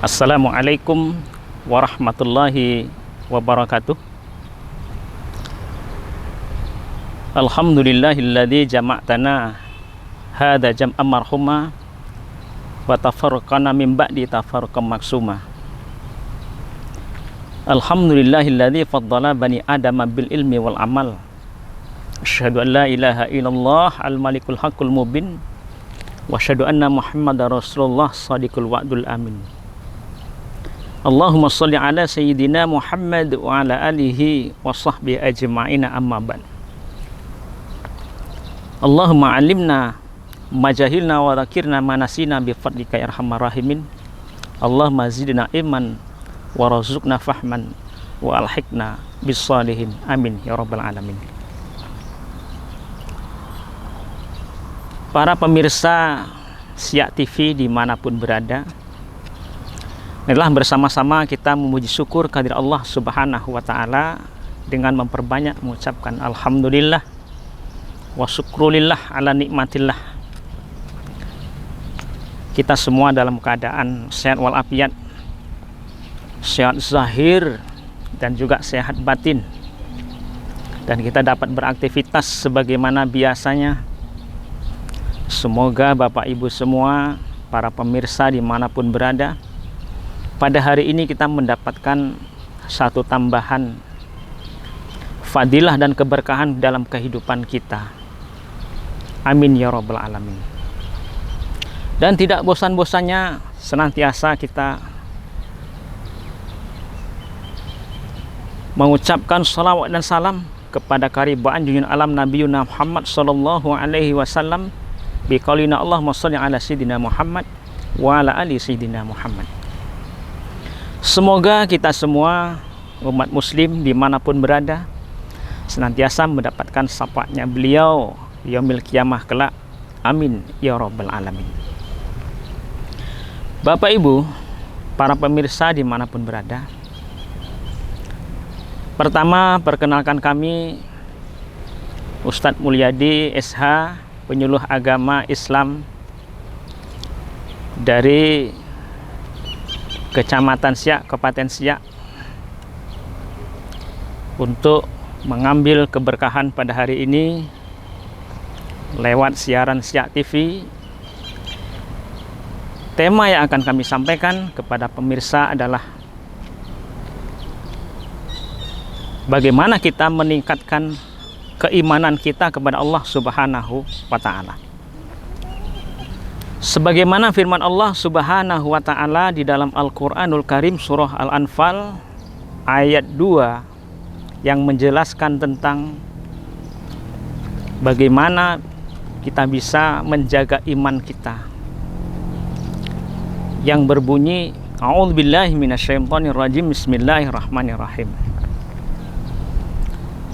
Assalamualaikum warahmatullahi wabarakatuh. Alhamdulillahilladzi jama'tana hadza jam'an marhuma wa tafarraqana min ba'di tafarruqan maksuma. Alhamdulillahilladzi faddala bani adama bil ilmi wal amal. Asyhadu an la ilaha illallah al-malikul haqqul mubin wa asyhadu anna muhammadar rasulullah shadiqul wa'dul amin. Allahumma sholli ala sayyidina Muhammad wa ala alihi wa sahbihi ajma'ina amma ba'd. Allahumma alimna majahilna wa dzakirna manasina bi fadlika ya arhamar rahimin. Allahumma zidna iman wa razuqna fahman wa alhiqna bis shalihin. Amin ya rabbal alamin. Para pemirsa Siak TV dimanapun berada, inilah bersama-sama kita memuji syukur kehadirat Allah Subhanahu wa Ta'ala dengan memperbanyak mengucapkan alhamdulillah wa syukrulillah ala nikmatillah. Kita semua dalam keadaan sehat walafiat, sehat zahir dan juga sehat batin, dan kita dapat beraktivitas sebagaimana biasanya. Semoga Bapak Ibu semua, para pemirsa dimanapun berada, pada hari ini kita mendapatkan satu tambahan fadilah dan keberkahan dalam kehidupan kita. Amin ya rabbal alamin. Dan tidak bosan-bosannya senantiasa kita mengucapkan salawat dan salam kepada karibaan junjungan alam Nabiyuna Muhammad sallallahu alaihi wasallam biqaulina Allahumma sholli ala sayyidina Muhammad wa ala ali sayyidina Muhammad. Semoga kita semua umat muslim dimanapun berada senantiasa mendapatkan syafaatnya beliau yaumil qiyamah kelak. Amin ya rabbal alamin. Bapak Ibu, para pemirsa dimanapun berada, pertama perkenalkan kami Ustadz Mulyadi SH, penyuluh agama Islam dari Kecamatan Siak, Kabupaten Siak, untuk mengambil keberkahan pada hari ini lewat siaran Siak TV. Tema yang akan kami sampaikan kepada pemirsa adalah bagaimana kita meningkatkan keimanan kita kepada Allah Subhanahu wa Ta'ala. Sebagaimana firman Allah Subhanahu wa Ta'ala di dalam Al-Quranul Karim surah Al-Anfal ayat 2 yang menjelaskan tentang bagaimana kita bisa menjaga iman kita, yang berbunyi a'udzubillahi minasyaitonirrajim, bismillahirrahmanirrahim.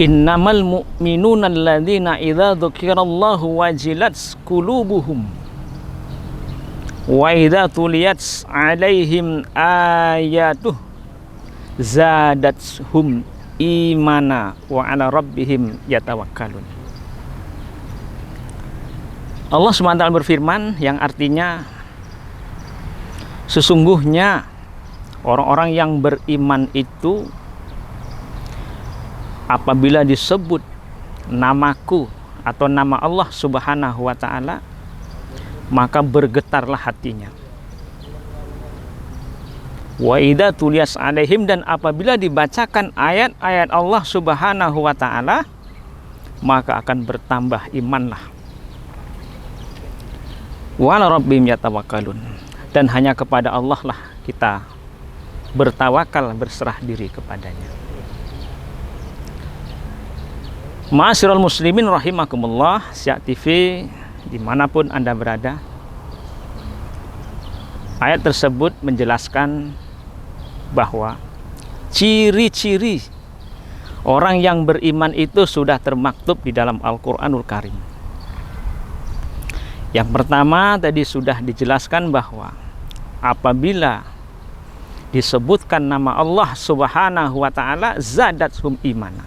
Innamal mu'minuna alladzina idza dzukirallahu wajilat qulubuhum wa idza tuliyat 'alaihim ayatuh zadatuhum imana wa 'ala rabbihim yatawakkalun. Allah SWT berfirman yang artinya, sesungguhnya orang-orang yang beriman itu apabila disebut namaku atau nama Allah Subhanahu wa Ta'ala, maka bergetarlah hatinya. Wa idza tuliyas 'alaihim, dan apabila dibacakan ayat-ayat Allah Subhanahu wa Ta'ala, maka akan bertambah imanlah. Wa 'ala rabbihim yatawakkalun, dan hanya kepada Allah lah kita bertawakal, berserah diri kepadanya. Ma'asyiral muslimin rahimakumullah, Siak TV dimanapun Anda berada, ayat tersebut menjelaskan bahwa ciri-ciri orang yang beriman itu sudah termaktub di dalam Al-Quranul Karim. Yang pertama tadi sudah dijelaskan bahwa apabila disebutkan nama Allah Subhanahu wa Ta'ala, zadathum imana,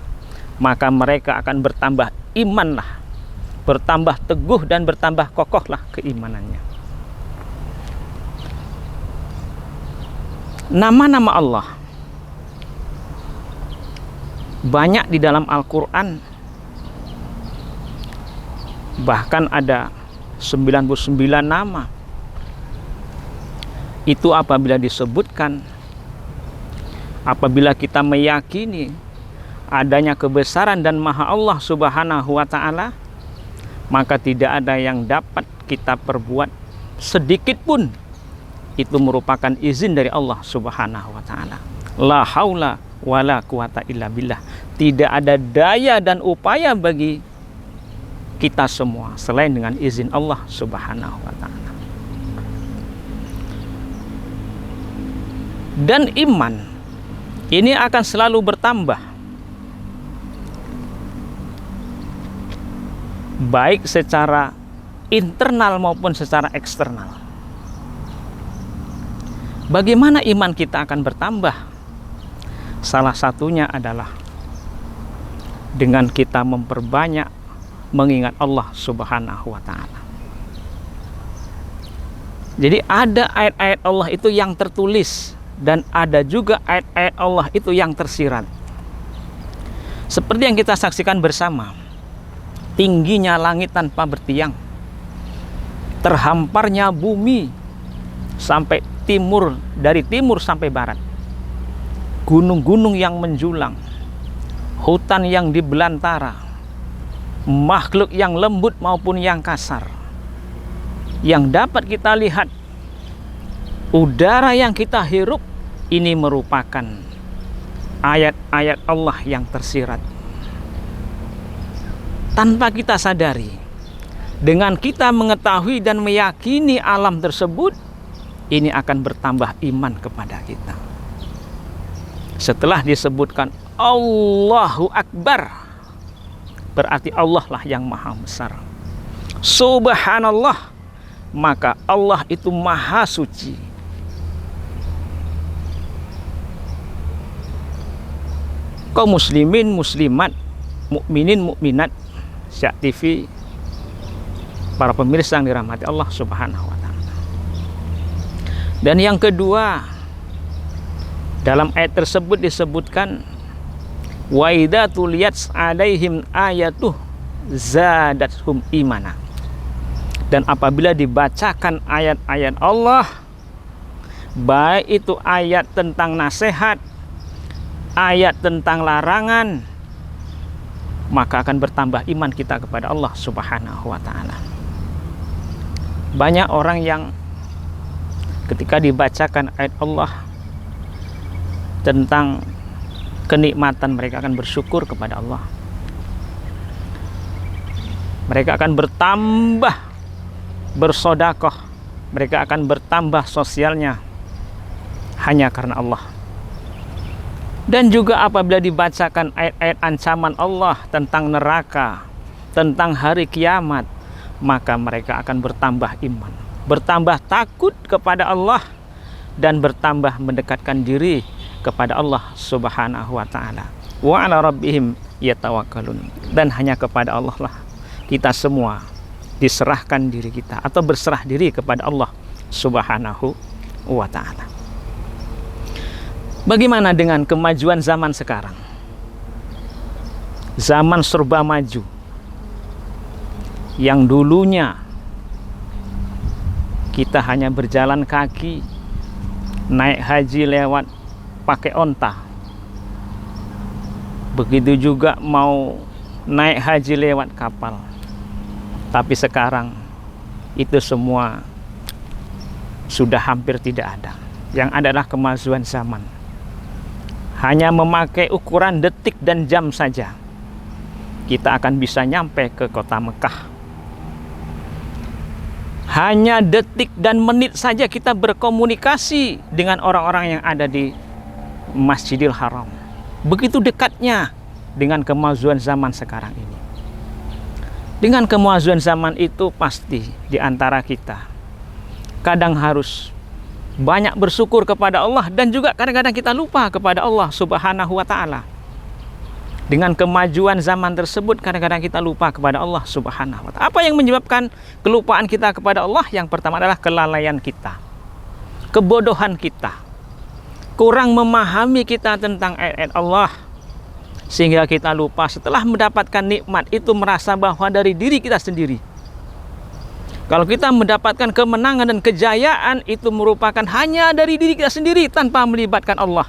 maka mereka akan bertambah imanlah, bertambah teguh dan bertambah kokohlah keimanannya. Nama-nama Allah banyak di dalam Al-Quran, bahkan ada 99 nama. Itu apabila disebutkan, apabila kita meyakini adanya kebesaran dan maha Allah subhanahu wa ta'ala, maka tidak ada yang dapat kita perbuat sedikit pun. Itu merupakan izin dari Allah subhanahu wa ta'ala. La haula wa la quwata illa billah. Tidak ada daya dan upaya bagi kita semua selain dengan izin Allah subhanahu wa ta'ala. Dan iman ini akan selalu bertambah, baik secara internal maupun secara eksternal. Bagaimana iman kita akan bertambah? Salah satunya adalah dengan kita memperbanyak mengingat Allah subhanahu wa ta'ala. Jadi ada ayat-ayat Allah itu yang tertulis, dan ada juga ayat-ayat Allah itu yang tersirat. Seperti yang kita saksikan bersama, tingginya langit tanpa bertiang, terhamparnya bumi sampai timur, dari timur sampai barat, gunung-gunung yang menjulang, hutan yang di belantara, makhluk yang lembut maupun yang kasar, yang dapat kita lihat, udara yang kita hirup, ini merupakan ayat-ayat Allah yang tersirat. Tanpa kita sadari, dengan kita mengetahui dan meyakini alam tersebut, ini akan bertambah iman kepada kita. Setelah disebutkan Allahu Akbar, berarti Allah lah yang maha besar. Subhanallah, maka Allah itu maha suci. Kaum muslimin, muslimat, mukminin, mukminat, Syiah TV, para pemirsa yang dirahmati Allah subhanahu wa ta'ala. Dan yang kedua, dalam ayat tersebut disebutkan wa idza tuliyat alaihim ayatuh zadatuhum imana. Dan apabila dibacakan ayat-ayat Allah, baik itu ayat tentang nasihat, ayat tentang larangan, maka akan bertambah iman kita kepada Allah subhanahu wa ta'ala. Banyak orang yang ketika dibacakan ayat Allah tentang kenikmatan, mereka akan bersyukur kepada Allah. Mereka akan bertambah bersodakoh, mereka akan bertambah sosialnya hanya karena Allah. Dan juga apabila dibacakan ayat-ayat ancaman Allah tentang neraka, tentang hari kiamat, maka mereka akan bertambah iman, bertambah takut kepada Allah, dan bertambah mendekatkan diri kepada Allah subhanahu wa ta'ala. Wa ala rabbihim yatawakkalun. Dan hanya kepada Allah lah kita semua diserahkan diri kita, atau berserah diri kepada Allah subhanahu wa ta'ala. Bagaimana dengan kemajuan zaman sekarang? Zaman serba maju. Yang dulunya kita hanya berjalan kaki, naik haji lewat pakai onta. Begitu juga mau naik haji lewat kapal. Tapi sekarang itu semua sudah hampir tidak ada. Yang adalah kemajuan zaman. Hanya memakai ukuran detik dan jam saja, kita akan bisa nyampe ke kota Mekah. Hanya detik dan menit saja kita berkomunikasi dengan orang-orang yang ada di Masjidil Haram. Begitu dekatnya dengan kemajuan zaman sekarang ini. Dengan kemajuan zaman itu, pasti di antara kita kadang harus banyak bersyukur kepada Allah, dan juga kadang-kadang kita lupa kepada Allah subhanahu wa ta'ala. Dengan kemajuan zaman tersebut, kadang-kadang kita lupa kepada Allah subhanahu wa ta'ala. Apa yang menyebabkan kelupaan kita kepada Allah? Yang pertama adalah kelalaian kita, kebodohan kita. kurang memahami kita tentang ayat-ayat Allah, sehingga kita lupa setelah mendapatkan nikmat itu merasa bahwa dari diri kita sendiri. Kalau kita mendapatkan kemenangan dan kejayaan itu merupakan hanya dari diri kita sendiri tanpa melibatkan Allah.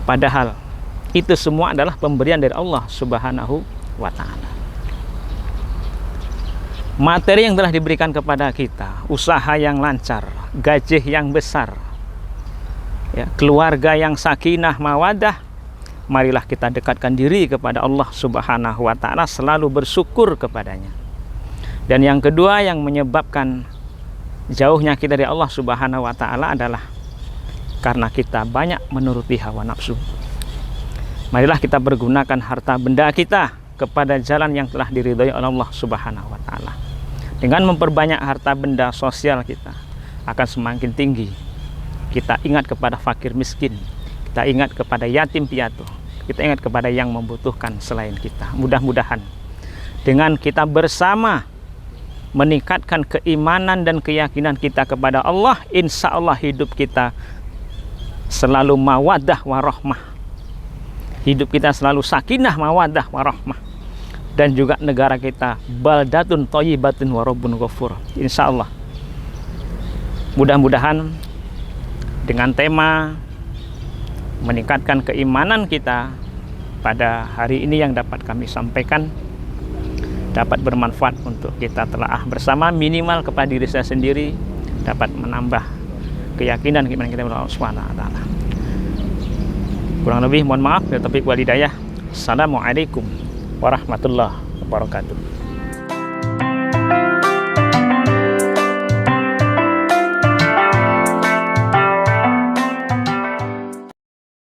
Padahal itu semua adalah pemberian dari Allah Subhanahu wa ta'ala. Materi yang telah diberikan kepada kita, usaha yang lancar, gaji yang besar, ya, keluarga yang sakinah mawadah, marilah kita dekatkan diri kepada Allah Subhanahu wa ta'ala, selalu bersyukur kepadanya. Dan yang kedua yang menyebabkan jauhnya kita dari Allah Subhanahu wa ta'ala adalah karena kita banyak menuruti hawa nafsu. Marilah kita pergunakan harta benda kita kepada jalan yang telah diridhoi oleh Allah Subhanahu wa ta'ala. Dengan memperbanyak harta benda sosial kita akan semakin tinggi. Kita ingat kepada fakir miskin, kita ingat kepada yatim piatu, kita ingat kepada yang membutuhkan selain kita. Mudah-mudahan dengan kita bersama meningkatkan keimanan dan keyakinan kita kepada Allah, insya Allah hidup kita selalu mawadah warahmah, hidup kita selalu sakinah mawadah warahmah, dan juga negara kita baldatun thayyibatun wa rabbun ghafur. Insya Allah mudah-mudahan dengan tema meningkatkan keimanan kita pada hari ini yang dapat kami sampaikan dapat bermanfaat untuk kita telaah bersama, minimal kepada diri saya sendiri, dapat menambah keyakinan kita kepada Allah Subhanahu wa ta'ala. Kurang lebih mohon maaf, bila taufiq wal hidayah. Assalamualaikum warahmatullahi wabarakatuh.